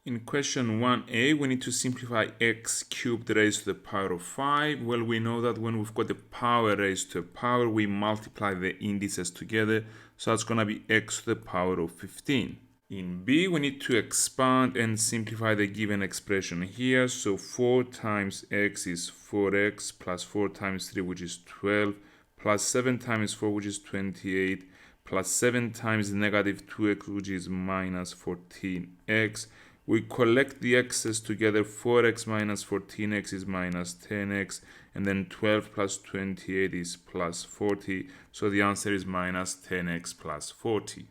In question 1a, we need to simplify x cubed raised to the power of 5. Well, we know that when we've got the power raised to a power, we multiply the indices together. So that's going to be x to the power of 15. In b, we need to expand and simplify the given expression here. So 4 times x is 4x plus 4 times 3, which is 12, plus 7 times 4, which is 28, plus 7 times negative 2x, which is minus 14x. We collect the x's together. 4x minus 14x is minus 10x, and then 12 plus 28 is plus 40. So the answer is minus 10x plus 40.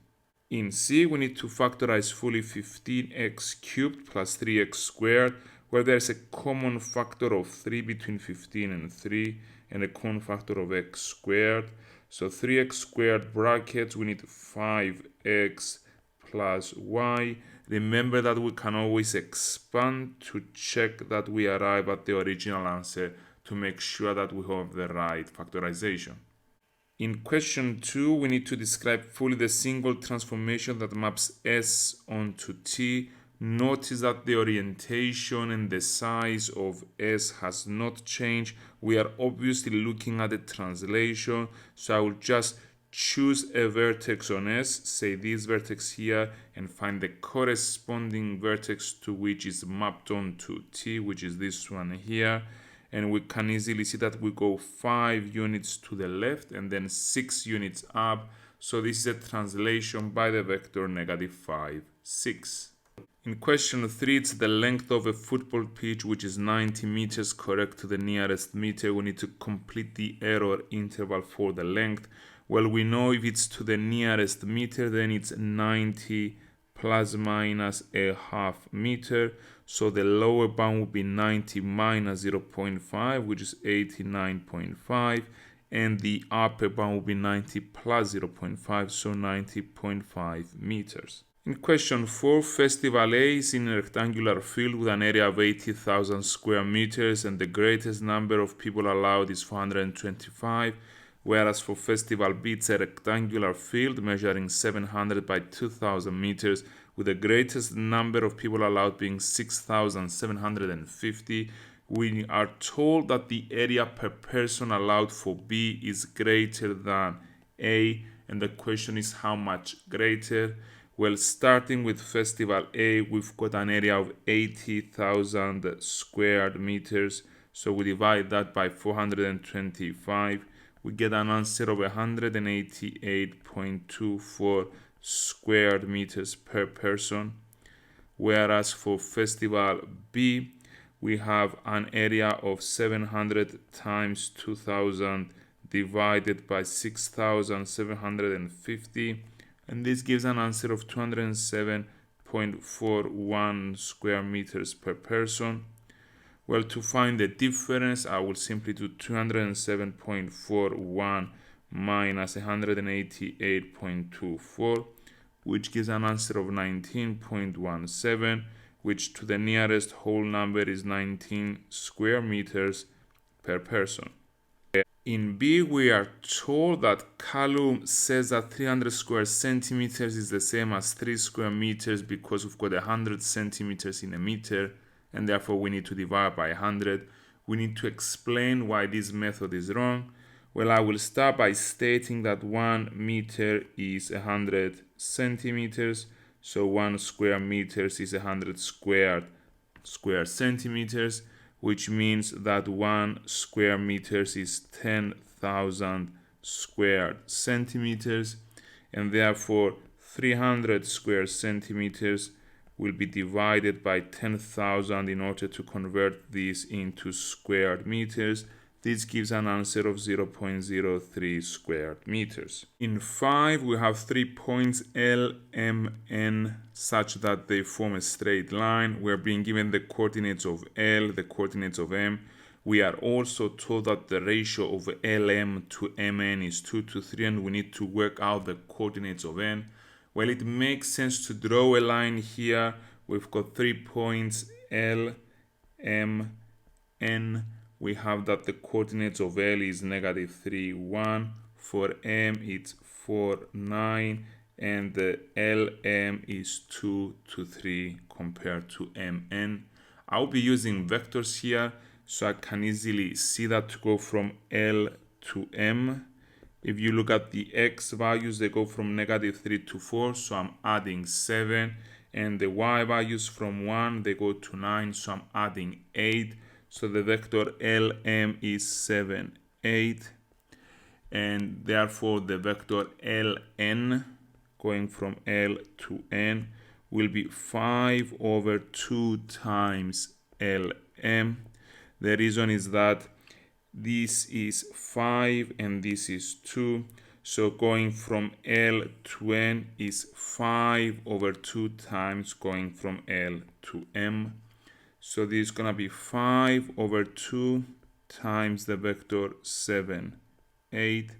In C, we need to factorize fully 15x cubed plus 3x squared, where there's a common factor of 3 between 15 and 3, and a common factor of x squared. So 3x squared brackets, we need 5x plus y. Remember that we can always expand to check that we arrive at the original answer to make sure that we have the right factorization. In question 2, we need to describe fully the single transformation that maps S onto T. Notice that the orientation and the size of S has not changed. We are obviously looking at the translation, so I will just choose a vertex on S, say this vertex here, and find the corresponding vertex to which is mapped onto T, which is this one here. And we can easily see that we go 5 units to the left and then 6 units up. So this is a translation by the vector negative 5, 6. In question 3, it's the length of a football pitch, which is 90 meters, correct to the nearest meter. We need to complete the error interval for the length. Well, we know if it's to the nearest meter, then it's 90 plus minus a half meter. So the lower bound would be 90 minus 0.5, which is 89.5. And the upper bound would be 90 plus 0.5, so 90.5 meters. In question 4, Festival A is in a rectangular field with an area of 80,000 square meters, and the greatest number of people allowed is 425. Whereas for Festival B, it's a rectangular field measuring 700 by 2,000 meters, with the greatest number of people allowed being 6,750. We are told that the area per person allowed for B is greater than A, and the question is how much greater? Well, starting with Festival A, we've got an area of 80,000 square meters, so we divide that by 425. We get an answer of 188.24 square meters per person. Whereas for Festival B, we have an area of 700 times 2000 divided by 6,750, and this gives an answer of 207.41 square meters per person. Well, to find the difference, I will simply do 207.41 minus 188.24, which gives an answer of 19.17, which to the nearest whole number is 19 square meters per person. In B, we are told that Callum says that 300 square centimeters is the same as 3 square meters because we've got 100 centimeters in a meter, and therefore we need to divide by 100. We need to explain why this method is wrong. Well, I will start by stating that 1 meter is 100 centimeters, so 1 square meters is 100 square centimeters, which means that 1 square meters is 10,000 square centimeters, and therefore 300 square centimeters will be divided by 10,000 in order to convert this into square meters. This gives an answer of 0.03 square meters. In 5, we have 3 points L, M, N such that they form a straight line. We're being given the coordinates of L, the coordinates of M. We are also told that the ratio of LM to MN is 2 to 3, and we need to work out the coordinates of N. Well, it makes sense to draw a line here. We've got 3 points L, M, N. We have that the coordinates of L is -3, 1. For M, it's 4, 9. and the LM is 2 to 3 compared to MN. I'll be using vectors here, so I can easily see that to go from L to M. If you look at the X values, they go from -3 to 4, so I'm adding 7. And the Y values from 1, they go to 9, so I'm adding 8. So the vector LM is 7, 8. And therefore the vector Ln going from L to N will be 5 over 2 times Lm. The reason is that this is 5 and this is 2. So going from L to N is 5 over 2 times going from L to M. So this is going to be 5 over 2 times the vector 7, 8.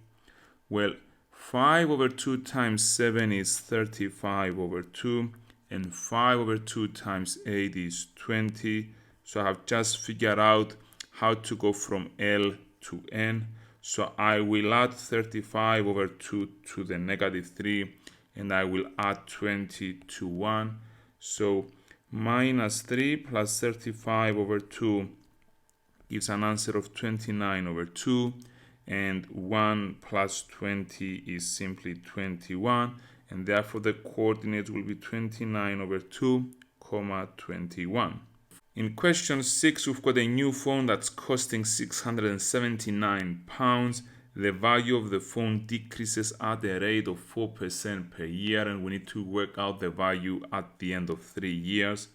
Well, 5 over 2 times 7 is 35 over 2, and 5 over 2 times 8 is 20. So I have just figured out how to go from L to N. So I will add 35 over 2 to the -3, and I will add 20 to 1. So -3 plus 35 over 2 gives an answer of 29 over 2. And 1 plus 20 is simply 21, and therefore the coordinates will be 29 over 2, 21. In question 6, we've got a new phone that's costing £679. The value of the phone decreases at a rate of 4% per year, and we need to work out the value at the end of 3 years.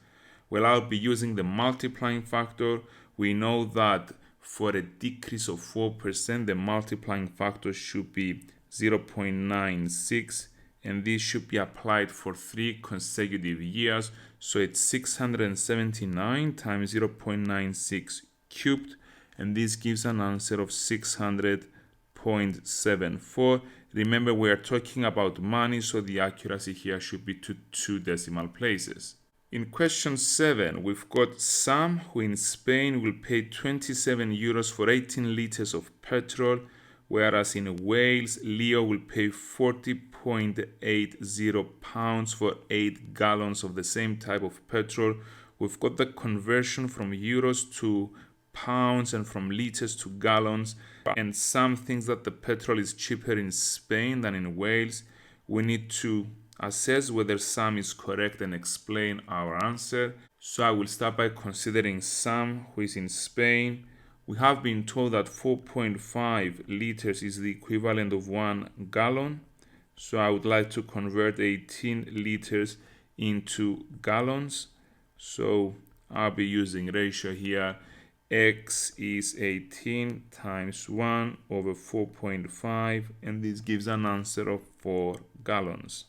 Well, I'll be using the multiplying factor. We know that for a decrease of 4%, the multiplying factor should be 0.96, and this should be applied for 3 consecutive years. So it's 679 times 0.96 cubed, and this gives an answer of 600.74. Remember, we are talking about money, so the accuracy here should be to 2 decimal places. In question 7, we've got Sam, who in Spain will pay 27 euros for 18 liters of petrol, whereas in Wales, Leo will pay 40.80 pounds for 8 gallons of the same type of petrol. We've got the conversion from euros to pounds and from liters to gallons, and Sam thinks that the petrol is cheaper in Spain than in Wales. We need to assess whether Sam is correct and explain our answer. So I will start by considering Sam, who is in Spain. We have been told that 4.5 liters is the equivalent of 1 gallon. So I would like to convert 18 liters into gallons. So I'll be using ratio here. X is 18 times 1 over 4.5, and this gives an answer of 4 gallons.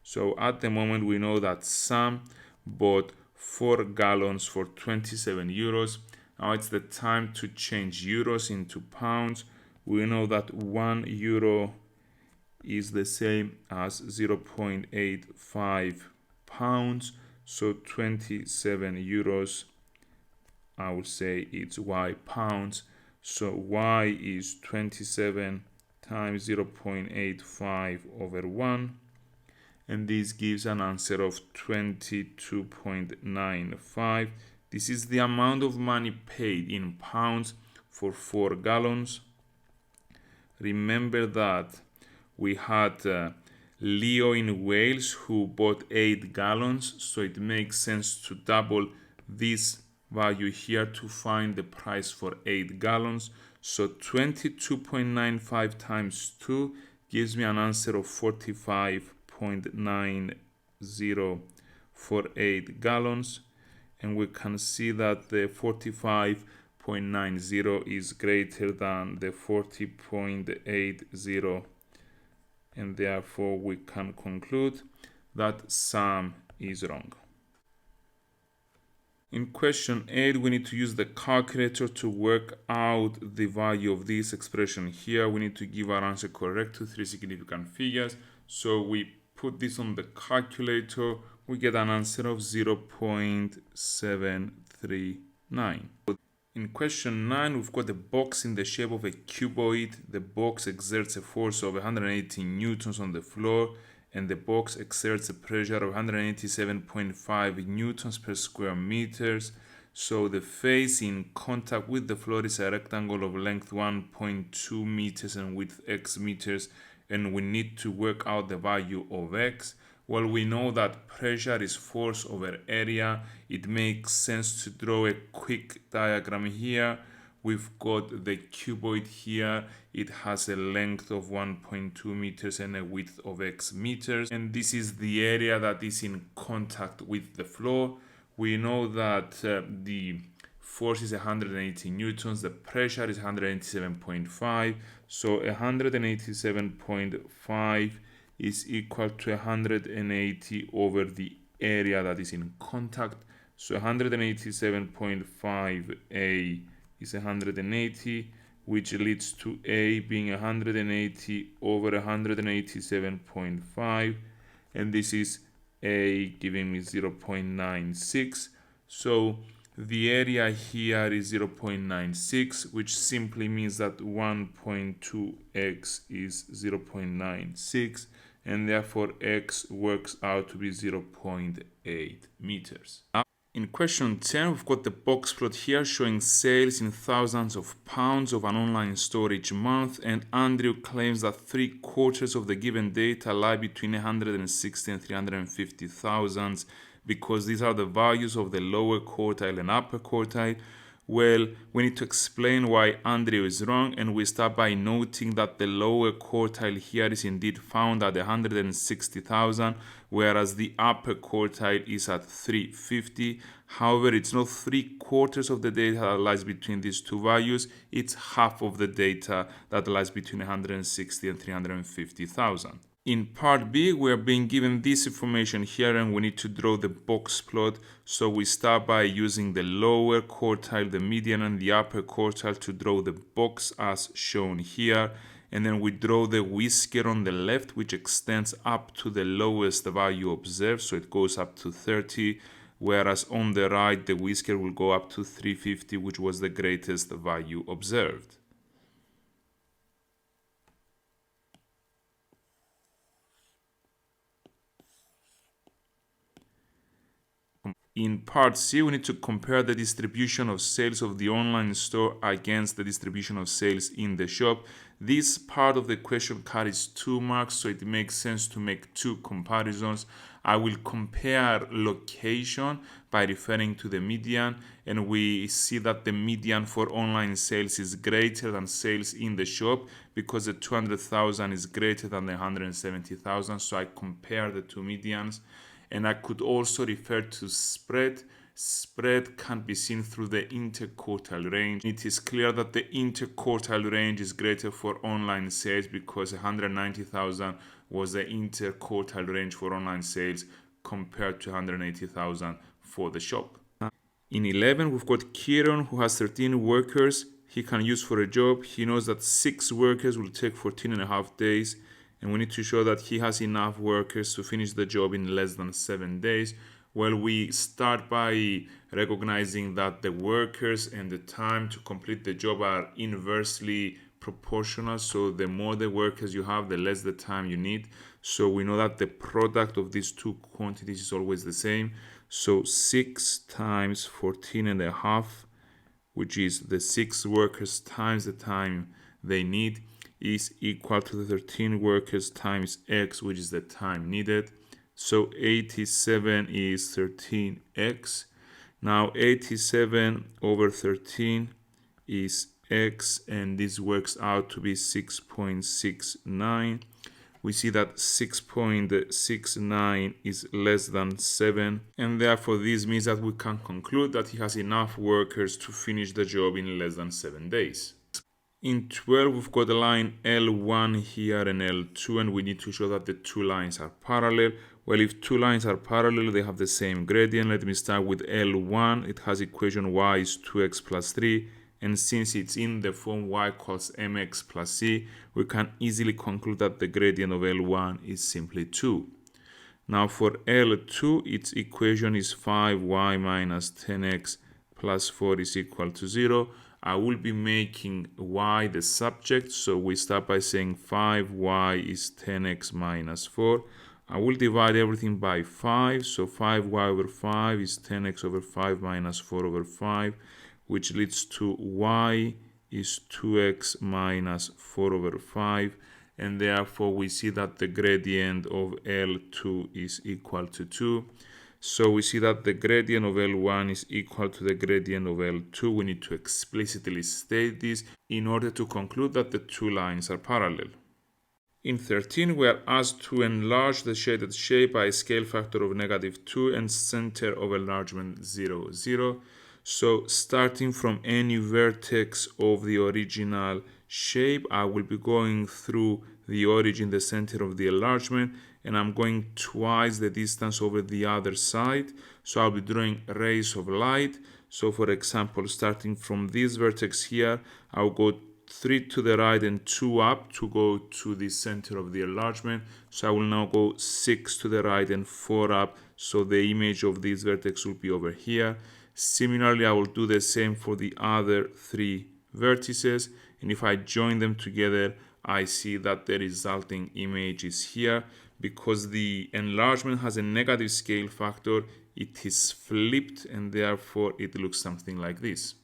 So at the moment, we know that Sam bought 4 gallons for 27 euros. Now it's the time to change euros into pounds. We know that 1 euro is the same as 0.85 pounds. So 27 euros, I would say it's Y pounds. So Y is 27 times 0.85 over 1. And this gives an answer of 22.95. This is the amount of money paid in pounds for 4 gallons. Remember that we had Leo in Wales who bought 8 gallons, so it makes sense to double this value here to find the price for 8 gallons. So 22.95 times 2 gives me an answer of 45.90 for 8 gallons, and we can see that the 45.90 is greater than the 40.80, and therefore we can conclude that Sam is wrong. In question 8, we need to use the calculator to work out the value of this expression here. We need to give our answer correct to 3 significant figures. So we put this on the calculator. We get an answer of 0.739. In question 9, we've got a box in the shape of a cuboid. The box exerts a force of 180 newtons on the floor, and the box exerts a pressure of 187.5 newtons per square meters. So the face in contact with the floor is a rectangle of length 1.2 meters and width x meters, and we need to work out the value of x. Well, we know that pressure is force over area. It makes sense to draw a quick diagram here. We've got the cuboid here. It has a length of 1.2 meters and a width of x meters. And this is the area that is in contact with the floor. We know that the force is 180 newtons. The pressure is 187.5. So 187.5 is equal to 180 over the area that is in contact. So 187.5A is 180, which leads to A being 180 over 187.5, and this is A giving me 0.96. So the area here is 0.96, which simply means that 1.2x is 0.96, and therefore x works out to be 0.8 meters. In question 10, we've got the box plot here showing sales in thousands of pounds of an online store each month, and Andrew claims that 3/4 of the given data lie between 160 and 350,000 because these are the values of the lower quartile and upper quartile. Well, we need to explain why Andrew is wrong, and we start by noting that the lower quartile here is indeed found at 160,000, whereas the upper quartile is at 350. However, it's not 3/4 of the data that lies between these two values, it's half of the data that lies between 160 and 350,000. In part B, we are being given this information here, and we need to draw the box plot. So we start by using the lower quartile, the median, and the upper quartile to draw the box as shown here. And then we draw the whisker on the left, which extends up to the lowest value observed, so it goes up to 30, whereas on the right, the whisker will go up to 350, which was the greatest value observed. In part C, we need to compare the distribution of sales of the online store against the distribution of sales in the shop. This part of the question carries 2 marks, so it makes sense to make 2 comparisons. I will compare location by referring to the median, and we see that the median for online sales is greater than sales in the shop because the 200,000 is greater than the 170,000, so I compare the 2 medians. And I could also refer to spread. Spread can be seen through the interquartile range. It is clear that the interquartile range is greater for online sales because 190,000 was the interquartile range for online sales compared to 180,000 for the shop. In 11, we've got Kieran, who has 13 workers he can use for a job. He knows that 6 workers will take 14.5 days. And we need to show that he has enough workers to finish the job in less than 7 days. Well, we start by recognizing that the workers and the time to complete the job are inversely proportional. So the more the workers you have, the less the time you need. So we know that the product of these two quantities is always the same. So 6 times 14.5, which is the 6 workers times the time they need, is equal to the 13 workers times x, which is the time needed. So 87 is 13x. Now 87 over 13 is x, and this works out to be 6.69. We see that 6.69 is less than 7, and therefore this means that we can conclude that he has enough workers to finish the job in less than 7 days. In 12, we've got the line L1 here and L2, and we need to show that the two lines are parallel. Well, if two lines are parallel, they have the same gradient. Let me start with L1. It has equation y is 2x plus 3, and since it's in the form y equals mx plus c, we can easily conclude that the gradient of L1 is simply 2. Now for L2, its equation is 5y minus 10x plus 4 is equal to 0. I will be making y the subject, so we start by saying 5y is 10x minus 4. I will divide everything by 5. So 5y over 5 is 10x over 5 minus 4 over 5, which leads to y is 2x minus 4 over 5. And therefore we see that the gradient of L2 is equal to 2. So we see that the gradient of L1 is equal to the gradient of L2. We need to explicitly state this in order to conclude that the two lines are parallel. In 13, we are asked to enlarge the shaded shape by a scale factor of -2 and center of enlargement 0, 0. So starting from any vertex of the original shape, I will be going through the origin, the center of the enlargement, and I'm going twice the distance over the other side. So I'll be drawing rays of light. So for example, starting from this vertex here, I'll go 3 to the right and 2 up to go to the center of the enlargement. So I will now go 6 to the right and 4 up. So the image of this vertex will be over here. Similarly, I will do the same for the other 3 vertices. And if I join them together, I see that the resulting image is here. Because the enlargement has a negative scale factor, it is flipped and therefore it looks something like this.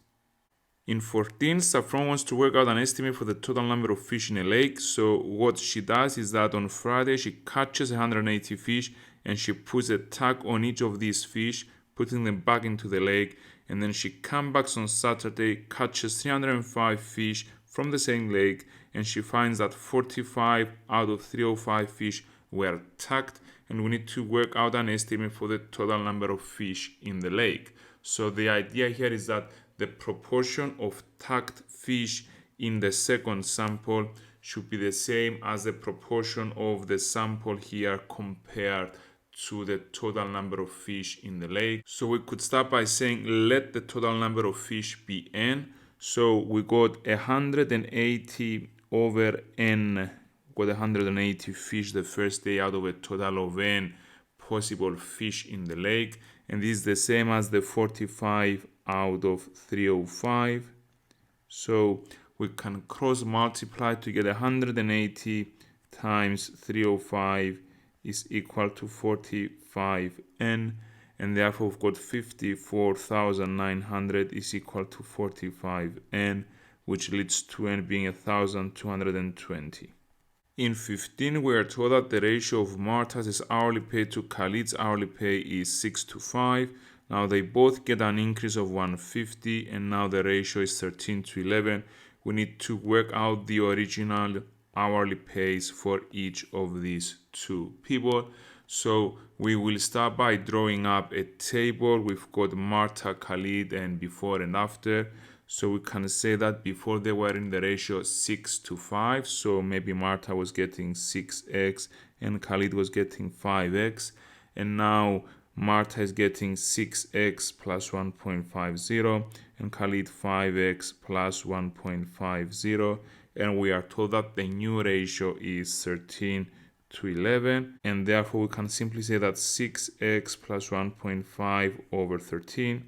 In 14, Saffron wants to work out an estimate for the total number of fish in a lake. So what she does is that on Friday she catches 180 fish and she puts a tag on each of these fish, putting them back into the lake. And then she comes back on Saturday, catches 305 fish from the same lake, and she finds that 45 out of 305 fish were tagged, and we need to work out an estimate for the total number of fish in the lake. So the idea here is that the proportion of tagged fish in the second sample should be the same as the proportion of the sample here compared to the total number of fish in the lake. So we could start by saying let the total number of fish be n. So we got 180 over n. Got 180 fish the first day out of a total of n possible fish in the lake, and this is the same as the 45 out of 305. So we can cross multiply to get 180 times 305 is equal to 45n, and therefore we've got 54,900 is equal to 45n, which leads to n being 1,220. In 15, we are told that the ratio of Marta's hourly pay to Khalid's hourly pay is 6 to 5. Now they both get an increase of 150, and now the ratio is 13 to 11. We need to work out the original hourly pays for each of these two people. So we will start by drawing up a table. We've got Marta, Khalid, and before and after. So we can say that before they were in the ratio 6 to 5. So maybe Marta was getting 6x and Khalid was getting 5x. And now Marta is getting 6x plus 1.50 and Khalid 5x plus 1.50. And we are told that the new ratio is 13 to 11. And therefore we can simply say that 6x plus 1.5 over 13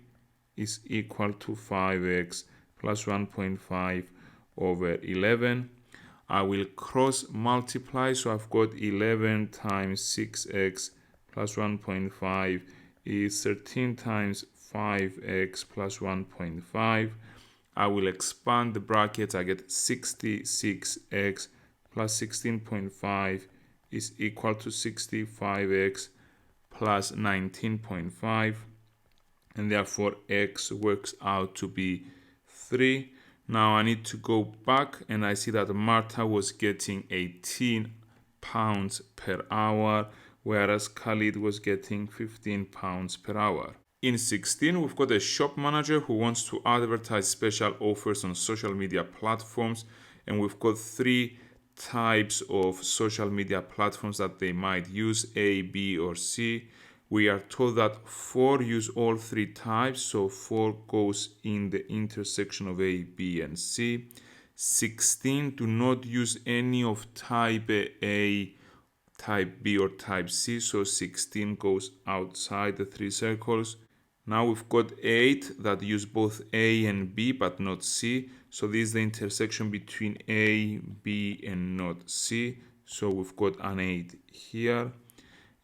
is equal to 5x plus 1.5 over 11. I will cross multiply, so I've got 11 times 6x plus 1.5 is 13 times 5x plus 1.5. I will expand the brackets. I get 66x plus 16.5 is equal to 65x plus 19.5. And therefore x works out to be 3. Now I need to go back and I see that Marta was getting 18 pounds per hour, whereas Khalid was getting 15 pounds per hour. In 16, we've got a shop manager who wants to advertise special offers on social media platforms, and we've got 3 types of social media platforms that they might use, A, B, or C. We are told that 4 use all 3 types, so 4 goes in the intersection of A, B, and C. 16 do not use any of type A, type B, or type C, so 16 goes outside the 3 circles. Now we've got 8 that use both A and B but not C, so this is the intersection between A, B, and not C, so we've got an 8 here.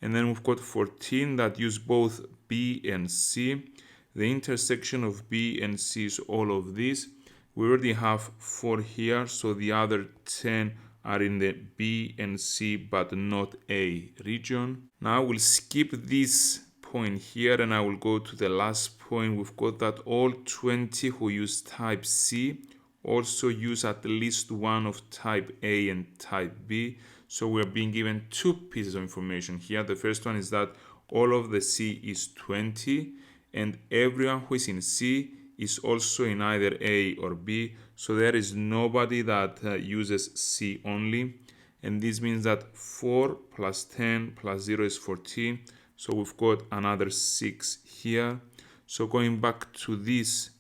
And then we've got 14 that use both B and C. The intersection of B and C is all of these. We already have 4 here, so the other 10 are in the B and C but not A region. Now we'll skip this point here and I will go to the last point. We've got that all 20 who use type C also use at least one of type A and type B. So we're being given 2 pieces of information here. The first one is that all of the C is 20 and everyone who is in C is also in either A or B. So there is nobody that uses C only. And this means that 4 plus 10 plus 0 is 14. So we've got another 6 here. So going back to this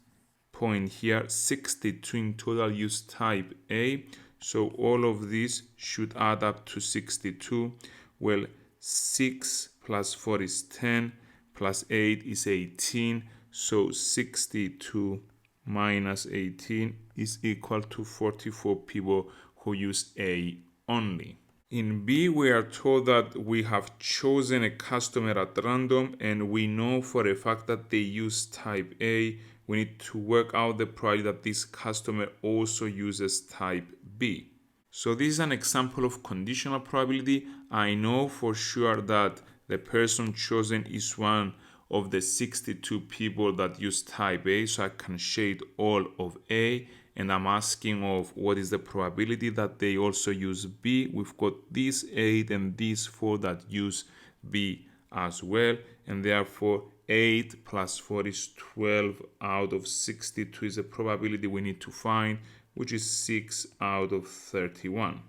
point here, 62 in total use type A. So all of these should add up to 62. Well, 6 plus 4 is 10, plus 8 is 18. So 62 minus 18 is equal to 44 people who use A only. In B, we are told that we have chosen a customer at random and we know for a fact that they use type A. We need to work out the probability that this customer also uses type B. So this is an example of conditional probability. I know for sure that the person chosen is one of the 62 people that use type A, so I can shade all of A, and I'm asking of what is the probability that they also use B. We've got these 8 and these 4 that use B as well, and therefore 8 plus 4 is 12 out of 62 is a probability we need to find, which is 6 out of 31.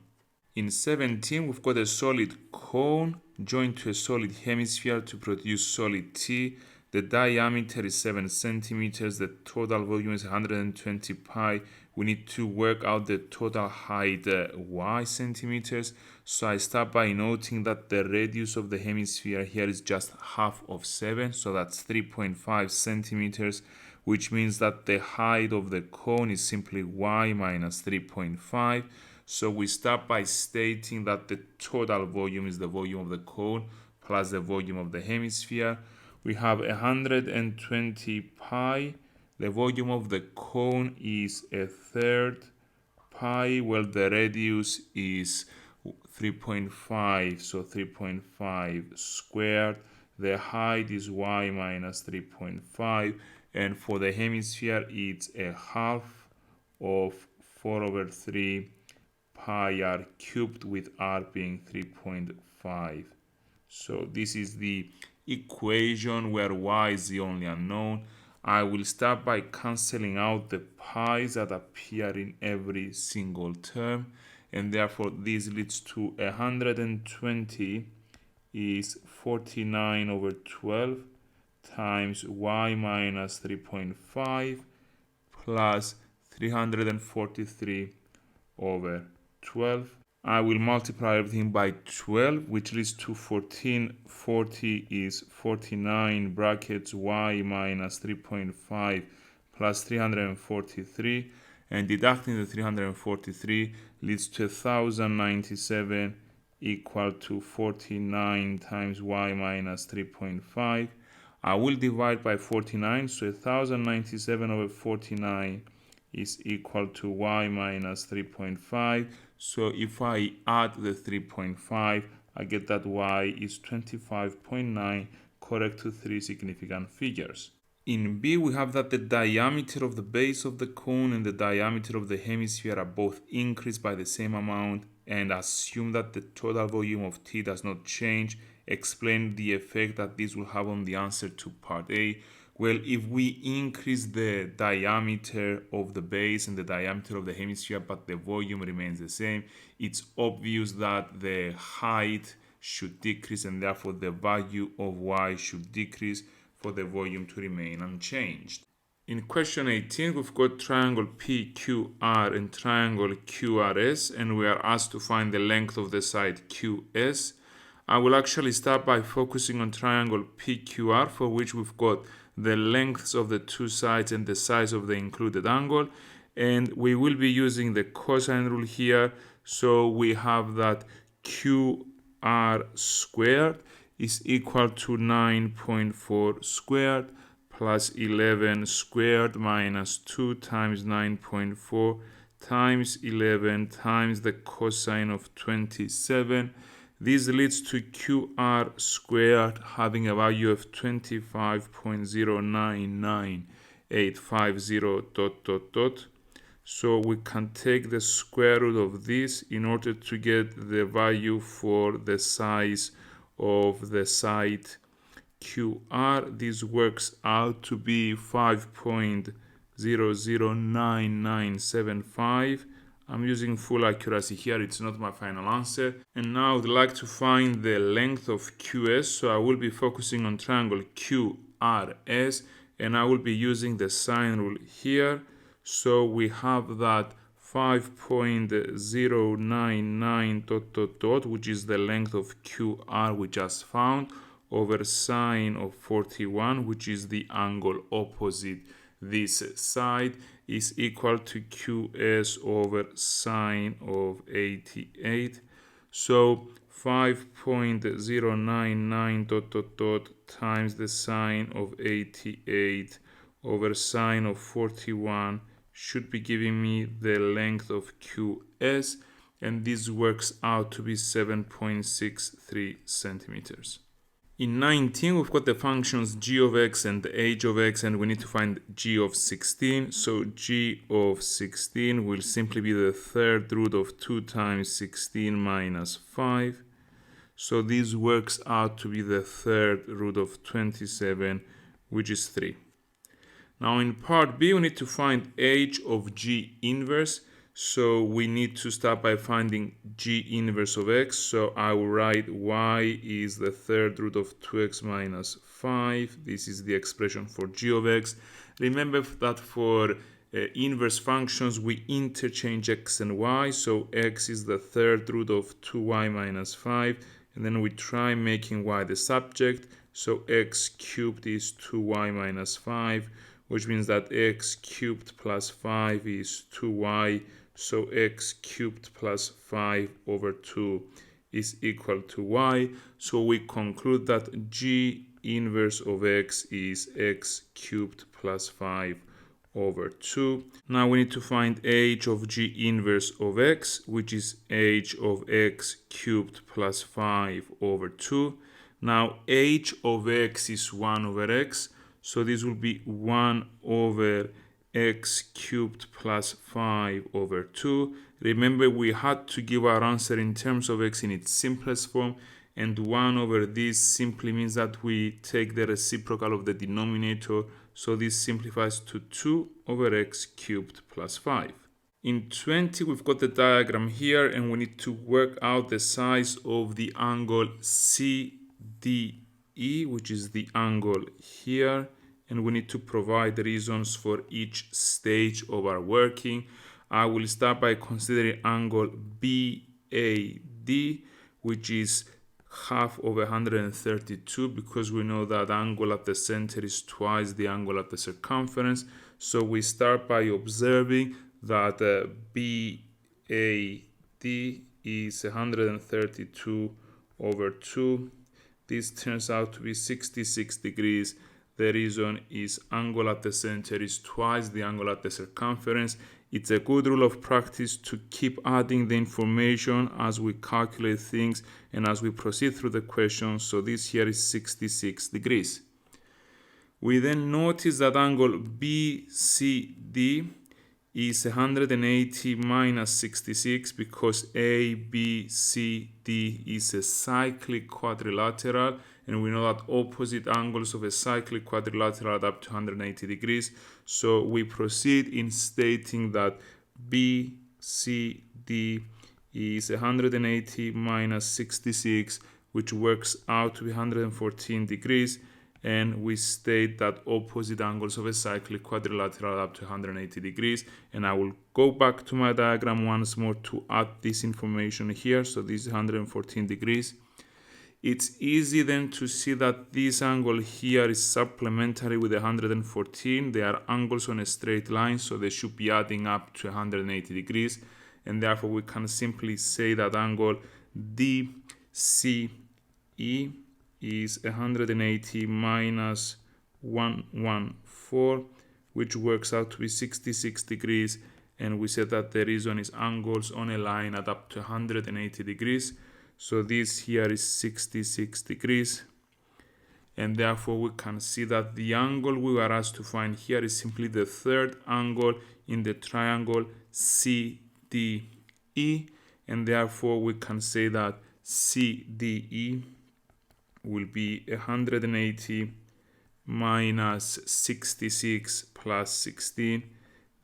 In 17, we've got a solid cone joined to a solid hemisphere to produce solid T. The diameter is 7 centimeters. The total volume is 120 pi. We need to work out the total height y centimeters. So I start by noting that the radius of the hemisphere here is just half of 7. So that's 3.5 centimeters, which means that the height of the cone is simply y minus 3.5. So we start by stating that the total volume is the volume of the cone plus the volume of the hemisphere. We have 120 pi. The volume of the cone is a third pi. Well, the radius is 3.5, so 3.5 squared. The height is y minus 3.5. And for the hemisphere, it's a half of 4 over 3 pi r cubed, with r being 3.5. So this is the equation where y is the only unknown. I will start by cancelling out the pi's that appear in every single term, and therefore this leads to 120 is 49 over 12 times y minus 3.5 plus 343 over 12. I will multiply everything by 12, which leads to 1440 is 49 brackets y minus 3.5 plus 343, and deducting the 343 leads to 1097 equal to 49 times y minus 3.5. I will divide by 49, so 1097 over 49 is equal to y minus 3.5. So if I add the 3.5, I get that y is 25.9, correct to 3 significant figures. In B, we have that the diameter of the base of the cone and the diameter of the hemisphere are both increased by the same amount, and assume that the total volume of T does not change. Explain the effect that this will have on the answer to part A. Well, if we increase the diameter of the base and the diameter of the hemisphere, but the volume remains the same, it's obvious that the height should decrease, and therefore the value of y should decrease for the volume to remain unchanged. In question 18, we've got triangle PQR and triangle QRS, and we are asked to find the length of the side QS. I will actually start by focusing on triangle PQR, for which we've got the lengths of the two sides and the size of the included angle, and we will be using the cosine rule here. So we have that QR squared is equal to 9.4 squared plus 11 squared minus 2 times 9.4 times 11 times the cosine of 27. This leads to QR squared having a value of 25.099850 ... So we can take the square root of this in order to get the value for the size of the side QR. This works out to be 5.009975. I'm using full accuracy here, it's not my final answer. And now I'd like to find the length of QS, so I will be focusing on triangle QRS, and I will be using the sine rule here. So we have that 5.099 ... which is the length of QR we just found, over sine of 41, which is the angle opposite this side, is equal to QS over sine of 88. So 5.099 ... times the sine of 88 over sine of 41 should be giving me the length of QS, and this works out to be 7.63 centimeters. In 19, we've got the functions g of x and h of x, and we need to find g of 16. So g of 16 will simply be the third root of 2 times 16 minus 5. So this works out to be the third root of 27, which is 3. Now in part B, we need to find h of g inverse. So we need to start by finding g inverse of x. So I will write y is the third root of 2x minus 5. This is the expression for g of x. Remember that for inverse functions, we interchange x and y. So x is the third root of 2y minus 5. And then we try making y the subject. So x cubed is 2y minus 5. Which means that x cubed plus 5 is 2y, so x cubed plus 5 over 2 is equal to y. So we conclude that g inverse of x is x cubed plus 5 over 2. Now we need to find h of g inverse of x, which is h of x cubed plus 5 over 2. Now h of x is 1 over x. So this will be 1 over x cubed plus 5 over 2. Remember, we had to give our answer in terms of x in its simplest form, and 1 over this simply means that we take the reciprocal of the denominator, so this simplifies to 2 over x cubed plus 5. In 20, we've got the diagram here, and we need to work out the size of the angle CDE, which is the angle here. And we need to provide reasons for each stage of our working. I will start by considering angle BAD, which is half over 132, because we know that angle at the center is twice the angle at the circumference. So we start by observing that BAD is 132 over 2. This turns out to be 66 degrees. The reason is angle at the center is twice the angle at the circumference. It's a good rule of practice to keep adding the information as we calculate things and as we proceed through the question. So this here is 66 degrees. We then notice that angle BCD is 180 minus 66 because ABCD is a cyclic quadrilateral, and we know that opposite angles of a cyclic quadrilateral add up to 180 degrees. So we proceed in stating that BCD is 180 minus 66, which works out to be 114 degrees. And we state that opposite angles of a cyclic quadrilateral up to 180 degrees. And I will go back to my diagram once more to add this information here. So this is 114 degrees. It's easy then to see that this angle here is supplementary with 114. They are angles on a straight line, so they should be adding up to 180 degrees. And therefore we can simply say that angle DCE is 180 minus 114, which works out to be 66 degrees. And we said that the reason is angles on a line add up to 180 degrees. So this here is 66 degrees. And therefore we can see that the angle we were asked to find here is simply the third angle in the triangle CDE. And therefore we can say that CDE will be 180 minus 66 plus 16.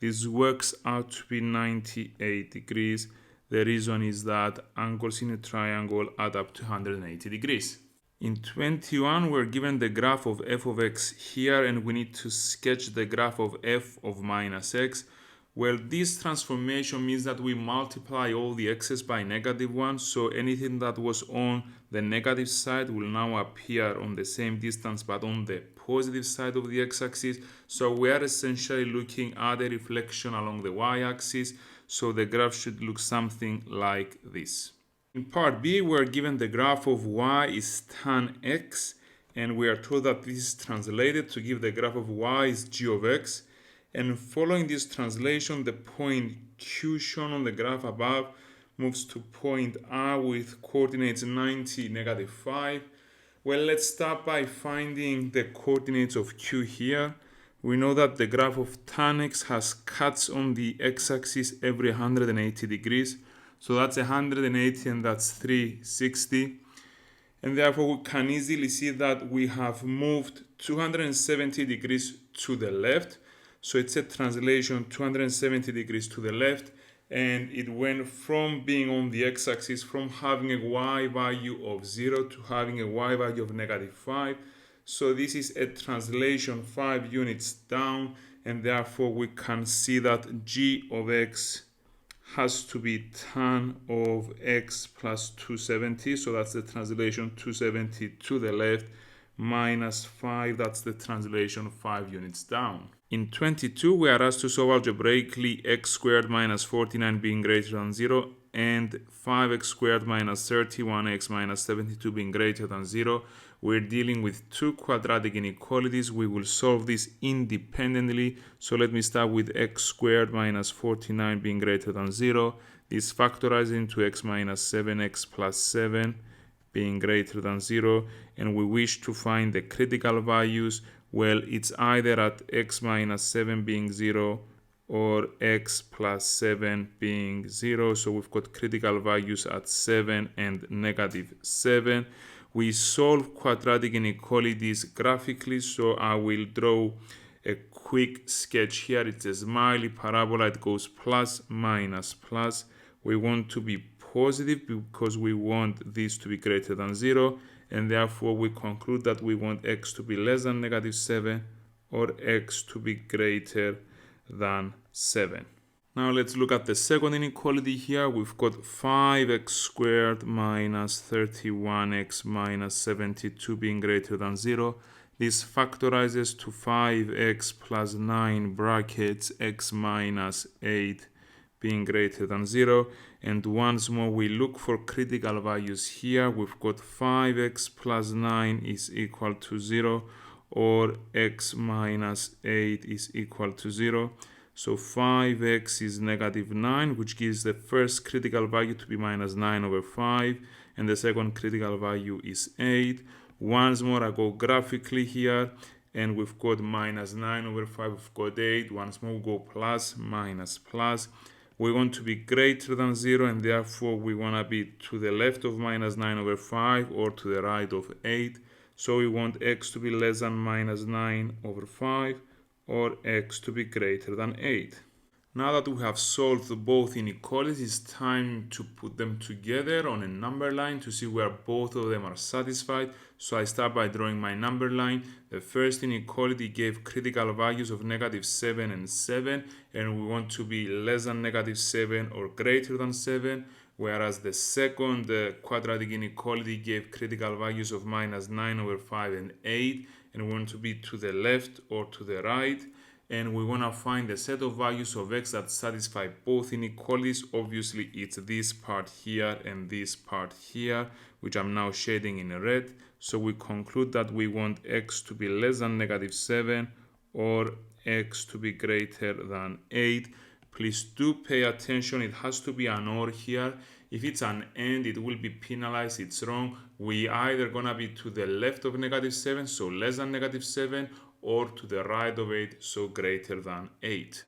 This works out to be 98 degrees. The reason is that angles in a triangle add up to 180 degrees. In 21, we're given the graph of f of x here, and we need to sketch the graph of f of minus x. Well, this transformation means that we multiply all the x's by -1, so anything that was on the negative side will now appear on the same distance but on the positive side of the x-axis. So we are essentially looking at a reflection along the y-axis, so the graph should look something like this. In part B, we're given the graph of y is tan x, and we are told that this is translated to give the graph of y is g of x. And following this translation, the point Q shown on the graph above moves to point R with coordinates 90, -5. Well, let's start by finding the coordinates of Q here. We know that the graph of tan x has cuts on the x-axis every 180 degrees. So that's 180 and that's 360. And therefore we can easily see that we have moved 270 degrees to the left. So it's a translation 270 degrees to the left, and it went from being on the x-axis, from having a y value of 0 to having a y value of -5. So this is a translation 5 units down, and therefore we can see that g of x has to be tan of x plus 270. So that's the translation 270 to the left minus 5. That's the translation 5 units down. In 22, we are asked to solve algebraically x squared minus 49 being greater than 0 and 5x squared minus 31x minus 72 being greater than 0. We're dealing with two quadratic inequalities. We will solve this independently. So let me start with x squared minus 49 being greater than 0. This factorizes into x minus 7x plus 7 being greater than 0. And we wish to find the critical values. Well, it's either at x minus 7 being 0 or x plus 7 being 0. So we've got critical values at 7 and -7. We solve quadratic inequalities graphically, so I will draw a quick sketch here. It's a smiley parabola. It goes plus, minus, plus. We want to be positive because we want this to be greater than 0. And therefore we conclude that we want x to be less than -7 or x to be greater than 7. Now let's look at the second inequality here. We've got 5x squared minus 31x minus 72 being greater than 0. This factorizes to 5x plus 9 brackets x minus 8 being greater than 0. And once more we look for critical values here. We've got 5x plus 9 is equal to 0 or x minus 8 is equal to 0. So 5x is -9, which gives the first critical value to be -9/5, and the second critical value is 8. Once more I go graphically here, and we've got -9/5, we've got 8. Once more we go plus, minus, plus. We want to be greater than 0, and therefore we want to be to the left of -9/5 or to the right of 8. So we want x to be less than -9/5 or x to be greater than 8. Now that we have solved both inequalities, it's time to put them together on a number line to see where both of them are satisfied. So I start by drawing my number line. The first inequality gave critical values of -7 and 7, and we want to be less than -7 or greater than 7. Whereas the second quadratic inequality gave critical values of -9/5 and 8, and we want to be to the left or to the right. And we want to find the set of values of x that satisfy both inequalities. Obviously, it's this part here and this part here, which I'm now shading in red. So we conclude that we want x to be less than negative 7 or x to be greater than 8. Please do pay attention. It has to be an or here. If it's an and, it will be penalized. It's wrong. We either gonna be to the left of negative 7, so less than negative 7, or to the right of 8, so greater than 8.